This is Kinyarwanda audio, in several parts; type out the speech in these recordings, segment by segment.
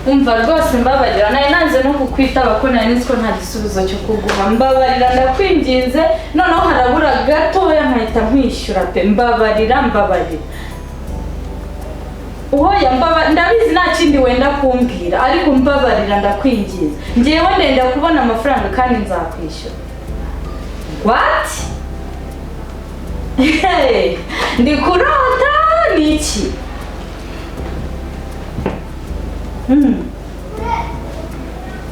umva rwose mbabarira naye nanze no kukwitaba ko nari nzi ko nta gisubizo cyo kuguha mbabarira ndakwinginze noneho harabura gatoya nkahita nkwishyura pe mbabarira Oya ndabizi nta kindi wenda kumbwira ariko mbabarira ndakwinginze ngewe ndenda kubona amafaranga kandi nzakwishyura What? Hey, ndi kurota niki?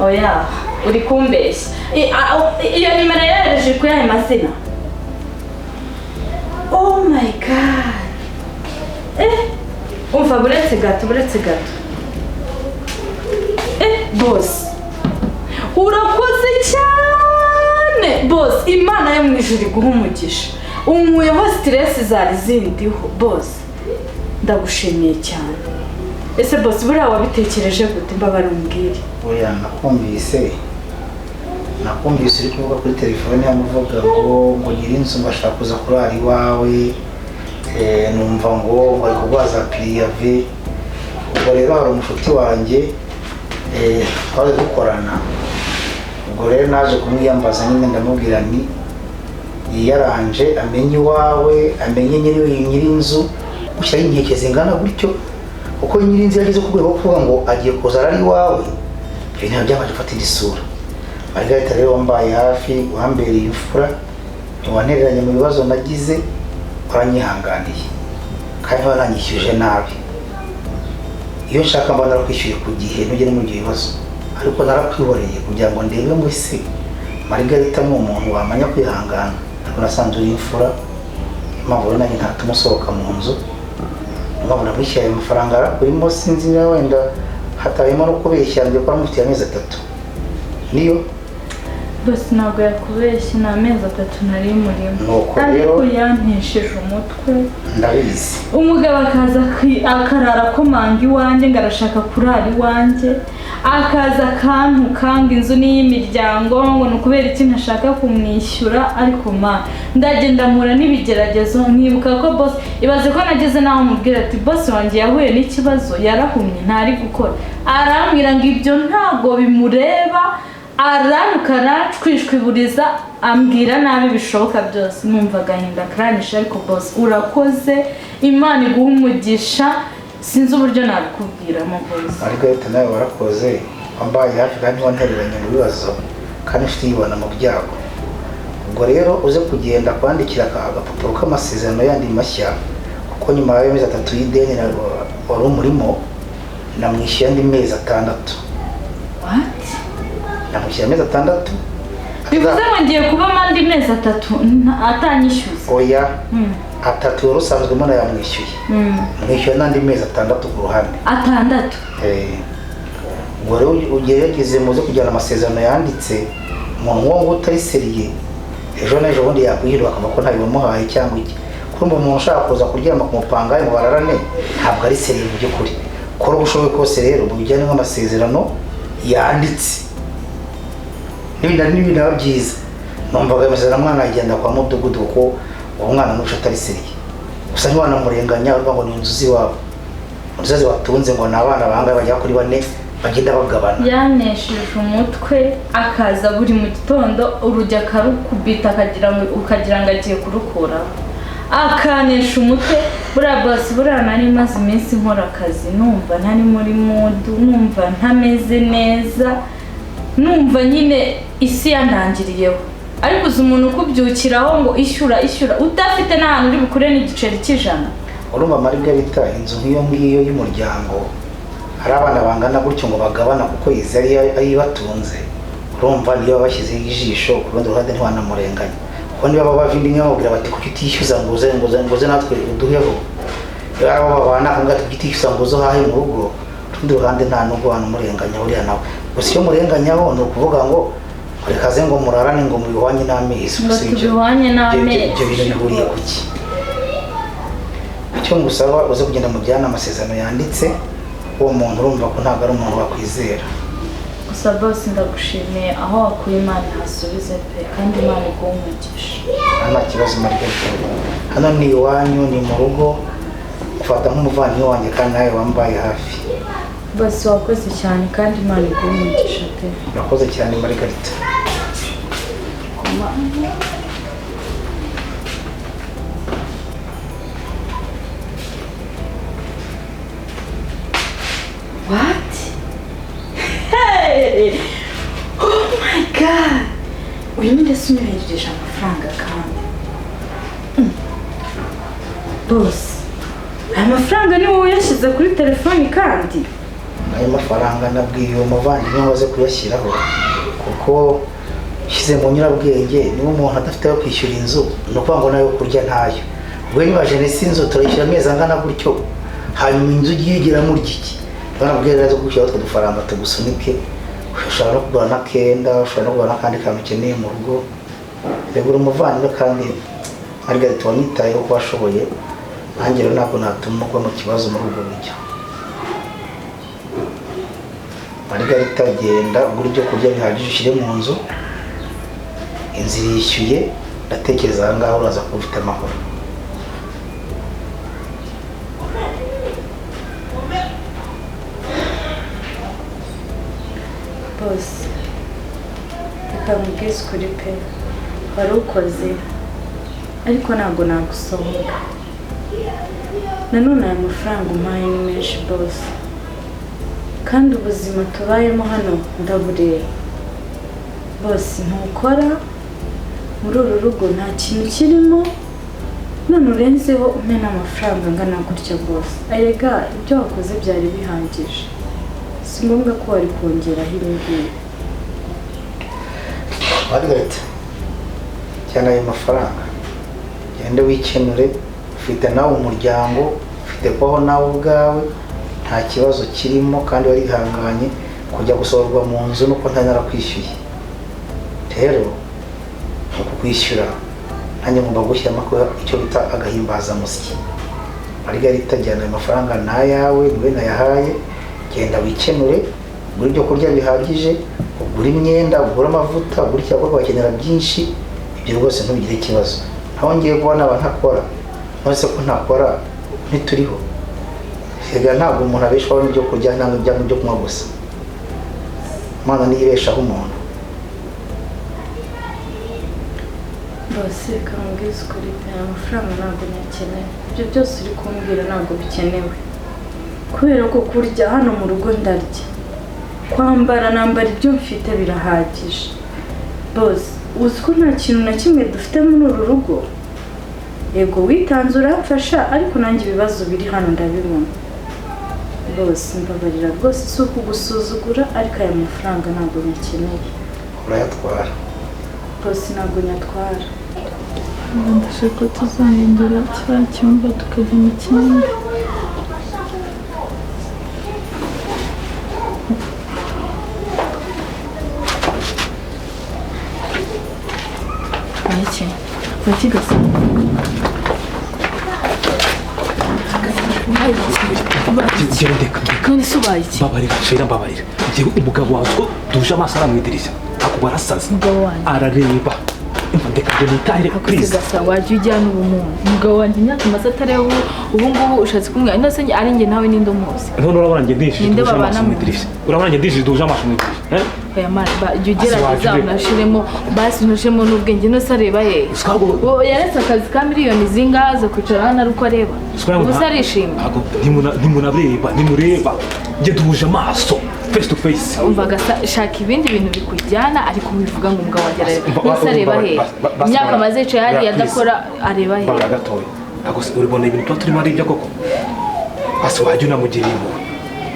Oya, uri kumbeshya. Iyo nimero yareje kuyahe mazina? Oh my god. Umva buretse gato. Boss. Urakoze cyane. Boss, Imana yo mu ijuru iguha umugisha. Umuyeho stress zari zindiho, boss. Ndagushimiye cyane. Ese boss buriya wabitekereje gute mbabara umbwire? Oya nakumvise uri kuvuga kuri telefone yamuvuga ngo nyirinzu ngashaka kuza kurara iwawe numva ngo bari kugwaza prive ubwo rero hari umushuti wanjye twari dukorana ubwo rero naje kumwiyambaza nyine ndamubwira nti yaranje amenye iwawe amenye nyirinzu ushyira inkeke zingana gutyo uko nyirinzu yageze ku rwego kuvuga ngo agiye kuza ari iwawe ibintu byamaze gufata isura Margarita rero wambaye hafi uhambereye imfura ntiwantereranye mu bibazo nagize waranyihanganiye kandi waranyishyuje nabi iyo nshaka mbona kwishyuye ku gihe ntugere muri ibyo bibazo ariko narakwihoreye kugira ngo ndebe muri se Margarita ni umuntu wamanya kwihangana ariko nasanze uri imfura impamvu rero nanjye ntatuma usohoka mu nzu impamvu namwishyuye ayo mafaranga arakurimo sinzi niba wenda hatayemo no kubeshya ngo akora mufitiye amezi 3 niyo Boss ntabwo yakubeshye na amezi 3 nari murimo ariko yantesheje umutwe ndabizi umugabo akaza akarara komanga iwanjye ngarashaka kurara iwanjye akaza kantu kanga inzu n'iyimiryango ngo nukubera iki ntashaka kumwishyura ariko ndagenda mura n'ibigeragezo nkibuka ko boss ibaze ko nageze naho mubwira ati boss wanjye yahuye n'ikibazo yarahumye ntari gukora arambwira ngo ibyo ntago bimureba aranukana twishwiburiza ambwira nabi bishoboka byose numva gahinda kranisha ariko boss urakoze Imana iguha umugisha sinzi uburyo nabikubwira mo boss Margarita nawe warakoze wambaye hafi kandi wantereranye mu bibazo kandi ufite ibona mu byago ubwo rero uze kugenda kwandikira agapapuro k'amasezerano yandi mashya kuko nyuma y'amezi 3 y'ideni wari umurimo namwishyuye andi mezi 6 What? Namwishyuye amezi 6 bivuze ngo ngiye kuba mandi mezi 3 atanyishyuza oya 3 wari usanzwe mbona yamwishyuye mwishyuye n'andi mezi 6 ku ruhande 6 ubwo rero ugerageze muze kujyana amasezerano yanditse umuntu wo utayiseriye ejo n'ejo bundi yakwihirwa akaba ko ntayo bamuhaye cyangwa iki kumva umuntu ushaka kuza kuryama ku mupanga ngo bararane ntabwo ari seriye mu by'ukuri kora ubushoboye kose rero mu bijyanye n'amasezerano yanditse n'ibintu byiza numvaga amasezerano mwana agenda kwa mudugudu ko uwo mwana n'uca atari seriye gusa ntiwanamurenganya urwa ngo ni inzuzi wabo inzuzi watunze ngo nabana bangaye bajya kuri 4 bagenda bagabana yanesheje umutwe akaza buri mu gitondo urujya karukubita ukagira ngo agiye kurukura akanesha umutwe buriya boss buriya nari maze iminsi nkora akazi numva ntari muri mood numva ntameze neza numva nyine isi yandangiriyeho ariko uzi umuntu ukubyukiraho ngo ishyura udafite n'ahantu uri bukure n'igiceri cy'ijana urumva Margarita inzu nk'iyo ngiyo y'umuryango hari abana bangana gutyo ngo bagabana kuko yizari ayibatunze urumva niyo bashyize ijisho ku rundi ruhande ntiwanamurenganya kuko niba bavindi nk'ababwira bati kuki utishyuza ngoze natwe uduheho yaba babana ngo tutishyuza ngozo hahe mu rugo rundi ruhande nta nubwo wanamurenganya uriya nawe gusa iyo murenganyaho ni ukuvuga ngo rekaze ngo murarane ngo mubihwanye n'amezi ibyo bintu bihuriye kuki icyo ngusaba uze kugenda mu byana amasezerano yanditse uwo muntu urumva ko ntabwo ari umuntu wakwizera gusa boss ndagushimiye aho wakuye Imana hasubize pe kandi Imana iguha umugisha nta kibazo Margarita hano ni iwanyu ni mu rugo ufata nk'umuvandimwe wanjye kandi nawe wambaye hafi bose wakoze cyane kandi Imana iguhe umugisha pe. Urakoze cyane Margarita. What? Hey! Oh my god! Uyu ni ndetse unyohereje amafaranga kandi. Boss, aya mafaranga ni wowe yashyize kuri telefoni kandi? Ayo mafaranga nabwiye uwo muvandimwe waze kuyashyiraho kuko shyize mu nyurabwenge niba umuntu adafite ayo kwishyura inzu ni ukuvuga ngo nayo kurya ntayo. Ubwo niba jenesi inzu turayishyura amezi angana gutyo hanyuma inzu ugiye igiramo iki? Banabwira rero gushyira utwo dufaranga tugusunike, ushobora no kugura na kenda, ushobora no kugura n'akandi kantu ukeneye mu rugo. Regura umuvandimwe kandi Margarita wanyitayeho uko washoboye, nanjye rero ntabwo natuma ugwa mu kibazo muri ubwo buryo. Margarita genda ugura ibyo kurya bihagije ushyire mu nzu, inzu irishyuye, ndatekereza aha ngaha uraza kuba ufite amahoro. Boss, reka mubwize ukuri pe, wari ukoze ariko ntabwo nagusonga. Nanone aya mafaranga umpaye ni menshi boss, kandi ubuzima tubayemo hano ndabureba. Boss, ntukora muri uru rugo, nta kintu kirimo, none urenzeho umena amafaranga angana gutya boss. Erega ibyo wakoze byari bihagije, si ngombwa ko wari kongeraho ibingibi. Margarita, cyane ayo mafaranga genda wikenure, ufite nawe umuryango, ufite kubaho nawe ubwawe, nta kibazo kirimo kandi warihanganye kujya gusohorwa mu nzu nuko ntari narakwishyuye. Rero nuko kwishyura nanjye ngomba gushyiramo icyo bita agahimbazamusyi. Margarita, jyana ayo mafaranga ni ayawe, niwe nayahaye, genda wikenure, ugura ibyo kurya bihagije, ugura imyenda, ugura amavuta, ugura icyakorwa bakenera byinshi, ibyo rwose ntugire ikibazo. Aho ngiye kubona aba ntakora, nose ko ntakora ntituriho. Ega ntabwo umuntu abeshwaho n'ibyo kurya ntabwo ibyo kunywa gusa, Imana niyo ibeshaho umuntu. Boss, reka mubwize ukuri pe, aya mafaranga ntabwo nyakeneye. Ibyo byose uri kumbwira ntabwo bikenewe, kubera ko kurya hano mu rugo ndarya, kwambara nambara ibyo mfite birahagije. Boss, uzi ko nta kintu na kimwe dufite muri uru rugo? Yego witanze uramfasha, ariko nanjye ibibazo biri hano ndabibona. Boss, mbabarira rwose, si ukugusuzugura, ariko aya mafaranga ntabwo nyakeneye. Urayatwara? Boss, ntabwo nyatwara. Ndashaka ko tuzahindura kiriya cyumba tukajya mu kindi. Iki? Baki gasa? Jyewe ndeka Kandi subaye iki? mbabarira shira mbabarira. Jyewe umugabo wawe ko duje amaso aramwidirishya akuba arasaze. Umugabo wanjye Arareba. Imva ndeka ngo nitahire please. Gasa wajya ujyana ubumuntu. Umugabo wanjye imyaka maze atareba ubu ngubu ushatse kumwe. Ino se ari njye nawe ninde umuzi? None urabona njye ndishije Ninde duje babana amaso mu mwidirishya. Urabona njye ndishije duje amaso mwidirishya. Oya mara jya ugerageza unashiremo basi unashiremo n'ubwenge no se areba he. Yaretse akazi ka miliyoni zingahe aza kwicara hano ari uko areba. Gusa arishimye. Ntimunareba nimureba. Njye duje amaso face to face. Umva gasa shaka ibindi bintu bikujyana ariko bivuga ngo umugabo wanjye areba. Gusa areba he. Imyaka maze yicaye hariya adakora areba he. Baga gatoya. Agose uribona ibintu tuba turimo ari ibyo koko. Ase wajya unamugira impuhwe.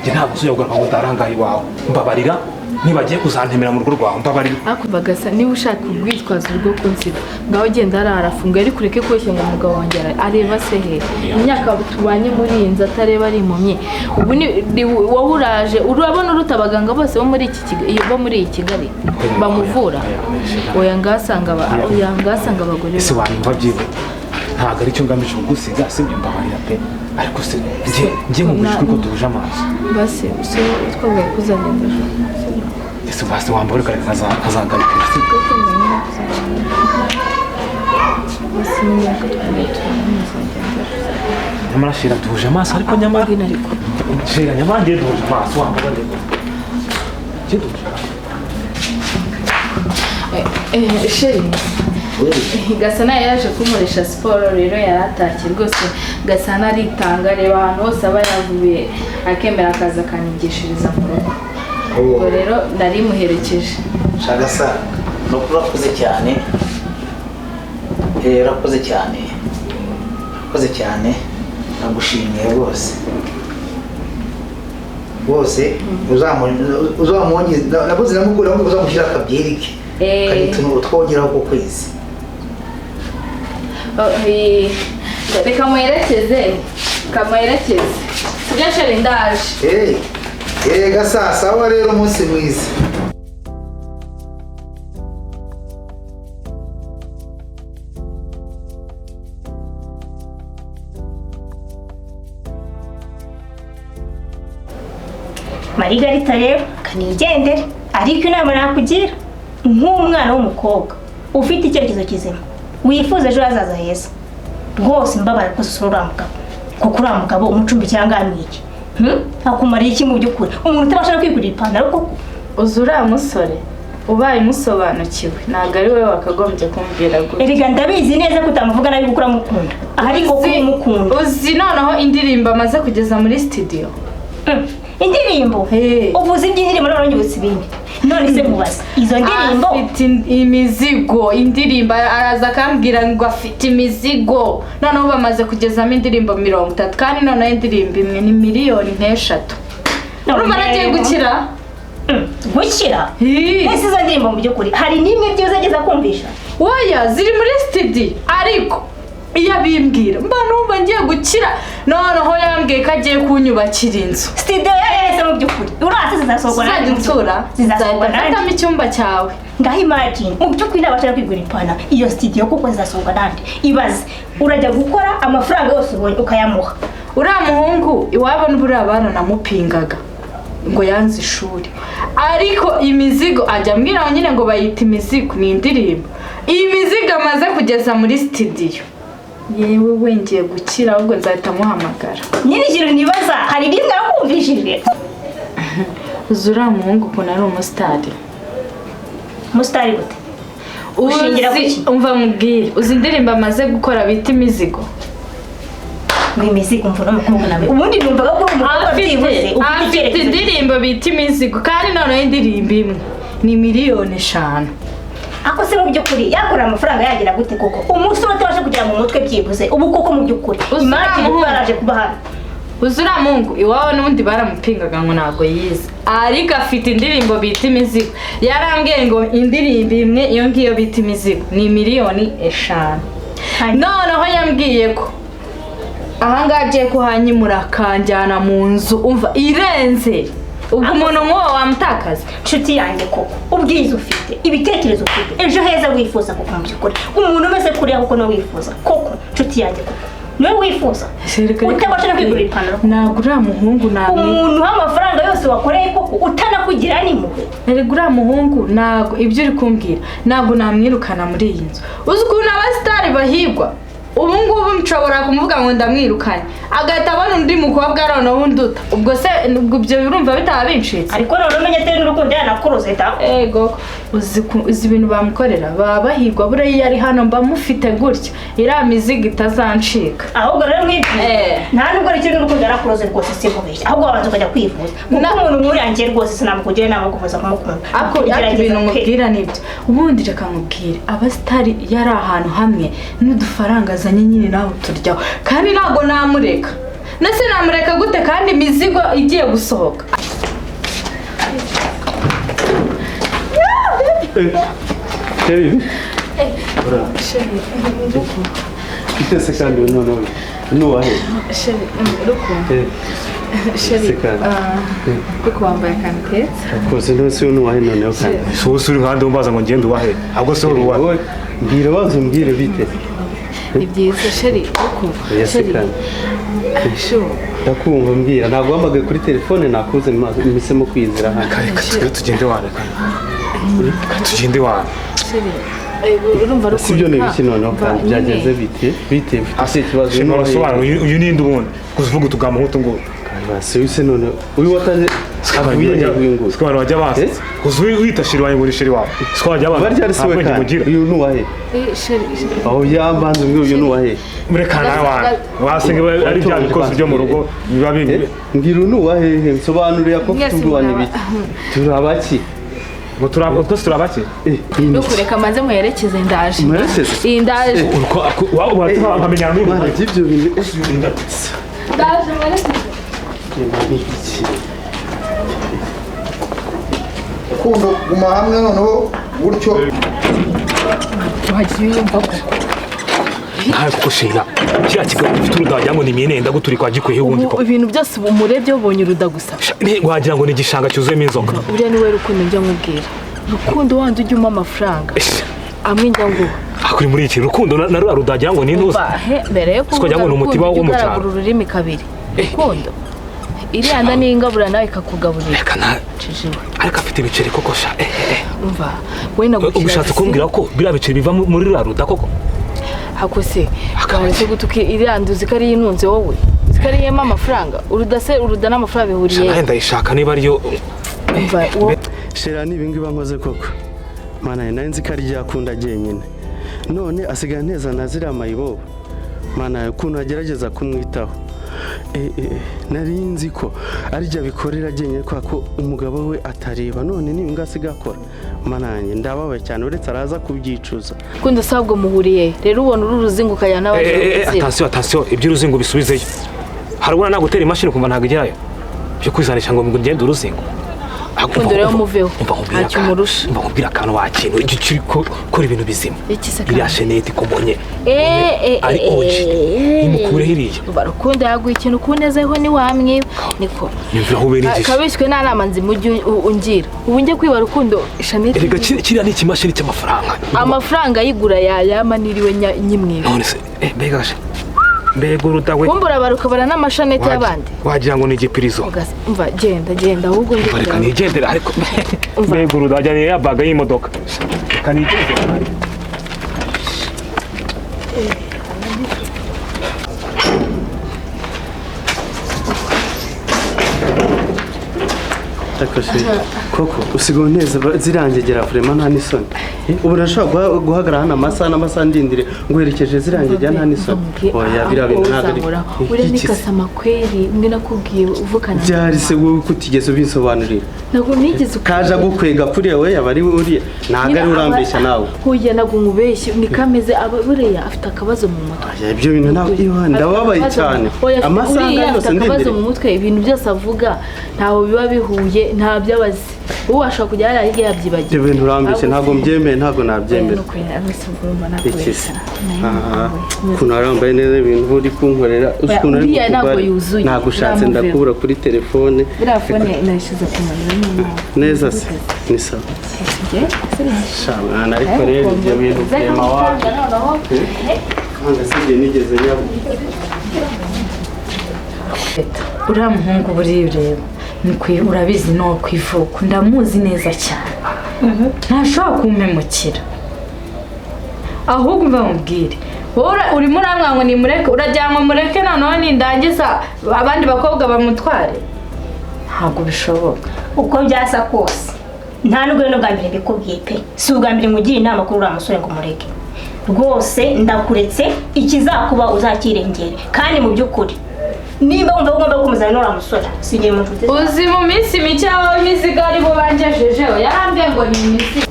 Njye ntabwo uzuyagura ngo ndarangaye iwawe. Mbabarira nibagiye kuzantemera mu rugo rwawe mbabarira. Akuva gasa niba ushaka ubwitwazo rwo kunsiba ngaho genda arafunga ariko ureke kweshya ngo umugabo wanjye areba se he. Imyaka tubanye muri iyi nzu atareba ari impumyi. Ubu ni wowe uraje urabona uruta abaganga bose bo muri iyi Kigali bamuvura. Oya ngasanga abagore. Ese wanyumva byiwe ntabwo ari cyo ngamije kugusiga sibyo mbabarira pe, ariko se njye nkubwije ko duje amaso basi so twavuye kuzagenda. Ese basi wambara kare kazagaruka sibyo basi n'imyaka twari tuzagenda. nyamara shira duhuje amaso ariko nyamara shira nyamara ndiye duhuje amaso wambaye sheri Gasana yaje kumurisha siporo rero yaratashye rwose Gasana aritanga reba ahantu hose aba yavuye akemera akaza akanyigishiriza mu rugo ubwo rero nari muherekeje Shagasa no kurakoze cyane urakoze cyane urakoze cyane nagushimiye bose uzamwongeza nabuze namukura ngo uzamushyira akabyerike kandi twongeraho ku kwezi reka muherekeze sibyo sheri ndaje Gasa sawa rero umunsi mwiza Marigarita rero kanigendere ariko inama nakugira nk'umwana w'umukobwa ufite icyerekezo kizima wifuza ejo hazaza heza rwose mbabara ko usura mugabo kuko uriya mugabo umucumbi cyangwa amiki akumariye iki mu by'ukuri umuntu utabasha kwigurira ipantaro koko uzi uriya musore ubaye umusobanukiwe ntabwo ari wowe wakagombye kumbwira gutya erega ndabizi neza ko utamuvuga nabi kuko uramukunda ahari ngo kumukunda uzi noneho indirimbo amaze kugeza muri studio indirimbo uvuze iby'indirimbo none nyibutse ibindi none se mubaza izo ndirimbo afite imizigo indirimbo araza akambwira ngo afite imizigo noneho bamaze kugezamo indirimbo 30 kandi noneho indirimbo imwe ni miliyoni 5 urumva nagiye gukira ese izo ndirimbo mu by'ukuri hari n'imwe byuzageza kumvisha oya ziri muri studio ariko iyo abimbwira mba numva ngiye gukira noneho yambwiye ko agiye kunyubakira inzu studio yarese mu by'ukuri urase zizasohorwa zizasohorwa icyumba cyawe ngaho imagine mu by'ukuri nabashaka kwigura ipantaro iyo studio kuko zizasohorwa nande ibaze urajya gukora amafaranga yose ubonye ukayamuha uriya muhungu iwabo n'uburiya bana namupingaga ngo yanze ishuri ariko imizigo ajya ambwira nyine ngo bayita imizigo ni indirimbo iyi mizigo amaze kugeza muri studio yewe wengeye gukira ahubwo nzahita muhamagara nyine ikintu nibaza hari ibindi nakumvishije uzi uriya muhungu ukuntu ari umusitari gute ushingira kuki umva mubwire uzi indirimbo amaze gukora bita imizigo imizigo mvuna umukobwa nawe ubundi numvaga ko umukobwa byibuze afite indirimbo bita imizigo kandi noneho indirimbo imwe ni miliyoni 5 ako se mu by'ukuri yakora amafaranga yagira gute koko umusore utabasha kugira mu mutwe byibuze ubu koko mu by'ukuri imagine baraje kuba hano uzura mungu iwawe n'undi baramupingaga ngo ntago yize ariko afite indirimbo bita imizigo yarambwiye ngo indirimbo imwe iyo ngiyo bita imizigo ni miliyoni 5 noneho yambwiye ko ahangaha agiye kuhanyimura akanjyana mu nzu umva irenze ubwo umuntu nk'uwo wamutakaza nshuti yanjye koko ubwiza ufite ibitekerezo ufite ejo heza wifuza kuko mu by'ukuri umuntu umeze kuriya kuko nawe wifuza koko nshuti yanjye koko niwe wifuza utabasha no kwigurira ipantaro ntabwo uriya muhungu namwe umuntu w'amafaranga yose wakoreye koko utanakugira n'impuhwe erega uriya muhungu ntabwo ibyo uri kumbwira ntabwo namwirukana muri iyi nzu uzi ukuntu abasitari bahigwa ubu ngubu nshobora kumuvuga ngo ndamwirukanye agahita abona undi mukobwa noneho unduta ubwo se ibyo birumva bitaba bincitse ariko noneho umenye atari n'urukundo yanakuruze da ego uzi ibintu bamukorera baba bahigwa buriya iyo ari hano mba mufite gutya iriya mizigo itazancika ahubwo rero mwibwire nta nubwo ari ikintu n'urukundo yanakuruze rwose si mubeshya ahubwo wabanza ukajya kwivuza kuko umuntu nk'uriyangiye rwose sinamukugira inama yo kuvuza kumukunda ariko ibintu mubwira nibyo ubundi reka mubwire abasitari yari ahantu hamwe n'udufaranga azanye nyine nawe turyaho kandi ntabwo namureka nase namureka gute kandi imizigo igiye gusohoka Sheri itese kandi noneho nuwahe Sheri kuko wambaye akantu keza kose ntose nuwahe noneho kandi so uri handi umbaza ngo ngende uwahe ahubwo se uri uwahe mbwira bazo mbwire bite ibyiza Sheri kuko Sheri ndakumva mbwira ntabwo wambaye kuri telefone nakuze mpisemo kwizira hano reka tugende wane tugende wane urumva rukundo sibyo ni ibiki noneho kandi byageze bite ufite ikibazo shema rasobanura uyu ni ndubona kuvuga utugamba nk'utu ngutu basi wise none uyu wataje avuye nyabwingu sikwana wajya base kuzuye witashiri wawe ngo sheri wawe sikwana wajya bari ryarisiwe kandi uyu nuwahe sheri aho yambanze ngo uyu nuwahe murekana nawe wasenge ari bya bikoze byo mu rugo biba bibi ngira nuwahe nsobanurira ko tugwana ibiki turabaki ngo twese turabaki no kureka maze muherekeze ndaje muherekeze ndaje wamenyana n'uyu mwana by'ibyo bintu ndaje muherekeze Kundo guma hamwe noneho gutyo wagiye yumva ko ntawe kuko shira kiriya kigo gifite urudajya ngo ni imyenda guturi kwa gikwehe wundi ko ibintu byose umurebye ubonye uruda gusa wagira ngo ni igishanga cyuzuyemo inzoka uriya niwe rukundo njya nkubwira rukundo wandi ujya umpa amafaranga amwe njya ngo akuri muri iki rukundo na rura rudagira ngo ni intuza mbere yo kuvuga ngo umutima wo mu cyaro ururimi kabiri rukundo iriya nda n'ingabura nawe ikakugaburira ariko afite ibiceri koko sha umva we nagukira ubushatse kumbwira ko biriya biceri biva muri rura ruda koko hako se akabaze gutuka iriya ndu zikari yinunze wowe zikari yema amafaranga uruda n'amafaranga bihuriye nawe ndayishaka niba ariyo umva shera n'ibingi bankoze koko mana nari nzi ko ari ryakunda jyenyine none asigaye neza nazira mayibo mana ukuntu agerageza kumwitaho nari nzi ko arijya bikorera jyenyine kwa ko umugabo we atareba none niba asigaye akora mana yanjye ndababaye cyane uretse araza kubyicuza kundi sabwo muhuriye rero ubona uruzinguka ya n'abandi attention iby'uruzingo bisubizeyo harubona nagutera imashini kumva ntago igerayo byo kwizanisha ngo ngende uruzingo kundi rero muveho ntacyo umurusha mba nkubwira akantu wakintu icyo kiri kora ibintu bizima iriya sheneti kumbonye ari oji nimukureho iriya barukundo yaguye ikintu kunezeho niwamwiwe niko kabishywe nta nama nzimujye ungira ubu njye kwiba rukundo sheneti erega kiriya ni ikimashini cy'amafaranga amafaranga yigura yayama niriwe nyimwiwe none se mbegaje mbega urudawe kumbura barukabara n'amashaneti y'abandi wagira ngo ni igipirizo umva genda ahubwo reka nigendera ariko mbega urudajya ni ya baga y'imodoka reka nigendera koko usigaye neza zirangegera vrema nta n'isoni ubu nashobora guhagarara hano amasaha ndindire ngo herekeje zirangegera nta n'isoni oya biriya bintu ntabwo ari uriya ni kasamakweri mwe nakubwiye uvukana byari se wowe kutigeze ubisobanurira ntabwo nigeze kaja gukwega kuriya we yaba ari uriya ntabwo ari urambeshya nawe huye ntabwo nkubeshye ni kameze buriya afite akabazo mu mutwe ibyo bintu ntabwo ndababaye cyane amasaha yose ndindire akabazo mu mutwe ibintu byose avuga ntaho biba bihuye nta byabazi ubu ashobora kujya hirya yabyibagiye ibyo bintu urambeshye ntabwo mbyemeye ntabwo nabyemera ukuntu arambaye neza ibintu uri kunkorera ntabwo ushatse ndakubura kuri telefone biriya fone nayishyize ku muntu neza se ni sawa shamwana ariko rero ibyo bintu byema wawe kandi asigaye nigeze nyabo uriya muhungu buriya ureba urabizi no kwivuka ndamuzi neza cyane ntashobora kumpemukira ahubwo mva mubwire wowe urimo uramwa ngo nimureke uragira ngo mureke noneho nindangiza abandi bakobwa bamutware ntabwo bishoboka uko byasa kose nta nubwo no bwa mbere mbikubwiye pe si ubwa mbere ngugira inama kuri uriya musore ngo mureke rwose ndakuretse ikizakuba uzakirengere kandi mu by'ukuri niba wumva ugomba gukomeza n'uriya musore sigiye mu nshuti uzi mu minsi mike aho imizigo ari bo bangejejeho yarambwiye ngo ni imizigo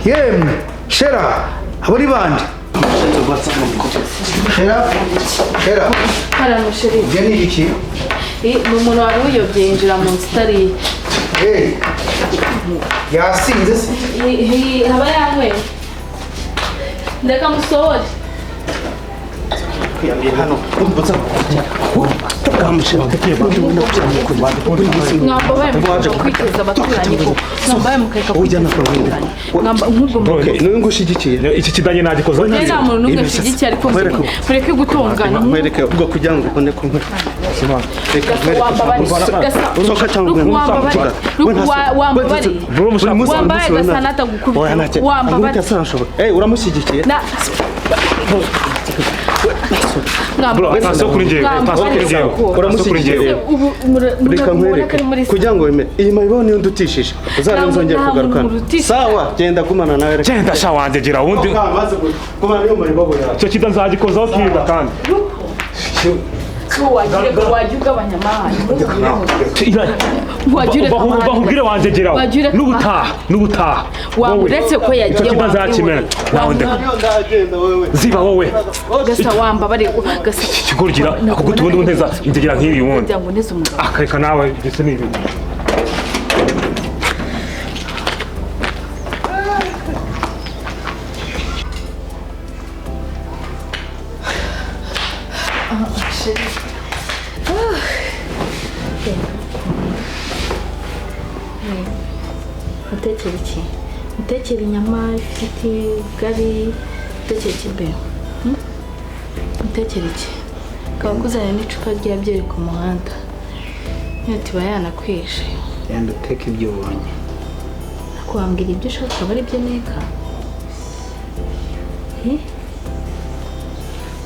yemwe shera abo ni bande Shera. Hano sheri. Ibyo ni iki? Ni umuntu wari uyobye yinjira mu nzu itari yasinze se? Haba yanyweye. Ndeka musohore. hano mwambaye mukajya kwiteza abaturanyi ko mwambaye mukajya kwiteza abaturanyi nk'ubwo niwe ngushyigikiye iki kidanye nagikoze nta muntu n'umwe ushyigikiye ariko mureke gutongana mwereke ubwo kugira ngo ubone ko soka cyangwa wambaye gasa natagukubita wambaye uramushyigikiye reka nkwereke kugira ngo wemere iyi mayibo niyo ndutishije uzarenzongera kugaruka sawa genda gumana nawe reka genda sha wanjye gira wundi gumana niyo mayibo yawe icyo kida nzagikozaho kiga kandi wajya ugabanya amahane bahubwire wanjye geraho n'ubutaha uretse ko yagiye icyo kida nzakimena nawe ziba wowe gasa wamba bari gasa kigurugira kuguta ubundi bunteza inzegera nk'iyi wundi akareka nawe ndetse n'ibindi utekera iki? utekera inyama, ifite ubugari, utekera ikimbe? utekera iki? ukaba kuzana n'icupa rya byeri ku muhanda niyo tiba yanakwishe yenda uteka ibyo ubonye wambwira ibyo ushaka akaba ari byo neka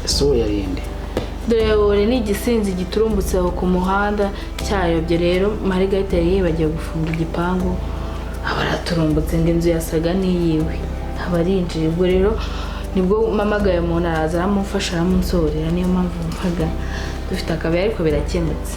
ese uwo yarinde dore wowe ni igisinzi giturumbutse aho ku muhanda cyayobye rero Margarita yari yibagiwe gufunga igipangu aba araturumbutse ngo inzu yasaga n'iyiwe aba arinjiye ubwo rero nibwo mamagaye umuntu araza aramufasha aramunsorera niyo mpamvu mpaga dufite akabaye ariko birakemutse